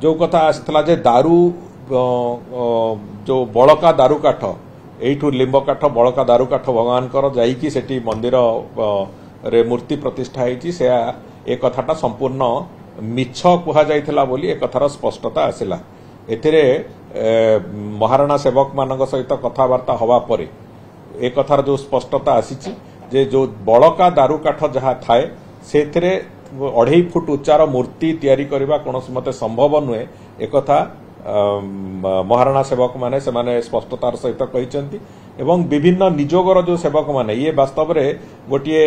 जो कथा आसाला जे दारू जो बड़का दारू काठ एठू लिंब काठ बड़का दारू काठ भगवान जाइकी सेठी मंदिर रे मूर्ति प्रतिष्ठा होती से ए कथाटा संपूर्ण मिछ कुहा जाइथिला बोली ए कथार स्पष्टता आसिला। एथिरे महाराणा सेवक मानक सहित कथबार्ता हवा परे ए कथार जो स्पष्टता आसीची जे जो बड़का दारू काठ जहाँ थाए सेथिरे 2.5 फुट उच्चार मूर्ति तैयारी करबा कोनोसी मते संभव नुहे एक कथा महाराणा सेवक माने से माने स्पष्टतार सहित कहिसेंती एवं विभिन्न निजोगर जो सेवक माने ये वास्तव रे गोटे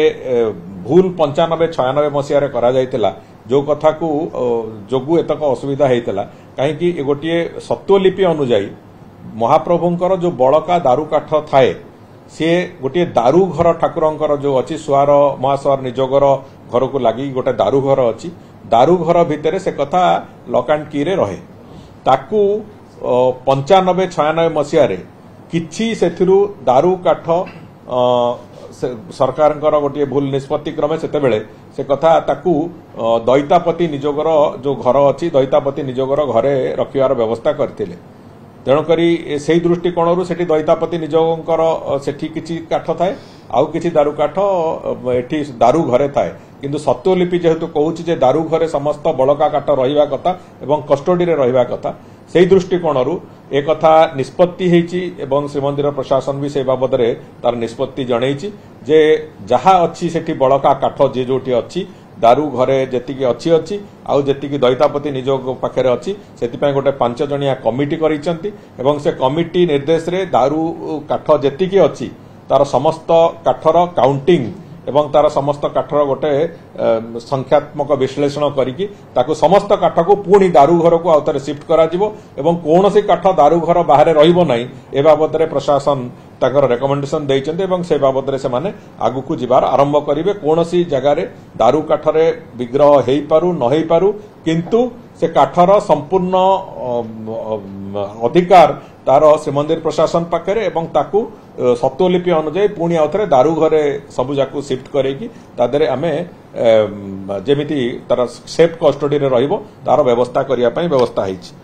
भूल 95-96 मसीह रे करा जाइतिला जो कथा को जोगु एतक असुविधा हेतिला कहीं गोटे सत्वलिपि अनुजाई महाप्रभुंकर जो बड़का दारू काठ थाए सी गोटे दारू घर ठाकुरंकर जो अच्छी सुआर महासुआर निजोगर घर को लगी गोटे दारू घर अच्छी दारू घर भितर से कथा लॉक एंड की रे रहे ताकू 95-96 मसीह किछि सेथिरु दारू काठ सरकार गोटे भूल निष्पत्ति क्रमे से कथा ताकू दैतापति निजोगर जो घर अच्छी दैतापति निजोगर घरे रखिवार व्यवस्था करथिले तेणुकरी से दृष्टिकोण से दैतापति निजोगर सेठी किछि काठ थाए आउ किछि दारू काठ एठी दारू घरे थाए किंतु सत्वलिपि जेहेतु कहूछि जे दारू घरे समस्त बड़का काठ रहिबा कथा एवं कस्टडी रे रहिबा कथा से दृष्टिकोण ए कथा निष्पत्ति हेछि एवं श्रीमंदिर प्रशासन भी से बाबद रे तार निष्पत्ति जणैछि जे जहा अच्छी सेठी बड़का काठ जे जोटी अच्छी दारू घरे जेतिकी अच्छी अच्छी आउ जेतिकी दैतापति निजोग पाखरे अच्छी सेतिपय गोटे 5 जणिया कमिटी करिसंती एवं से कमिटी निर्देश रे दारू काठ जेतिकी अच्छी तार समस्त काठर काउंटिंग एवं तार समस्त काठर गोटे संख्यात्मक विश्लेषण करिकी ताकू समस्त काठ को पुणी दारू घर को आउथरे शिफ्ट करा जिवो एवं कोनोसी काठ दारू घर बाहर रहिबो नाही ए बाबद रे प्रशासन ताकर रेकमेंडेशन दैचंते एवं से बाबद रे से माने आगु को जिबार आरंभ करिवे कोनोसी जगह रे दारू काठरे विग्रह हेई पारु न हेई पारु किंतु से काठर संपूर्ण अधिकार तार श्रीमंदिर प्रशासन पाखरे एवं ताकू सत्वलिपि अनुजाई पुणी आउथरे दारू घरे सबु जाकू शिफ्ट करेकी तादरे आमे जेमिति तार सेफ कस्टडी रे रहिबो तार व्यवस्था करिया पई व्यवस्था हेछि।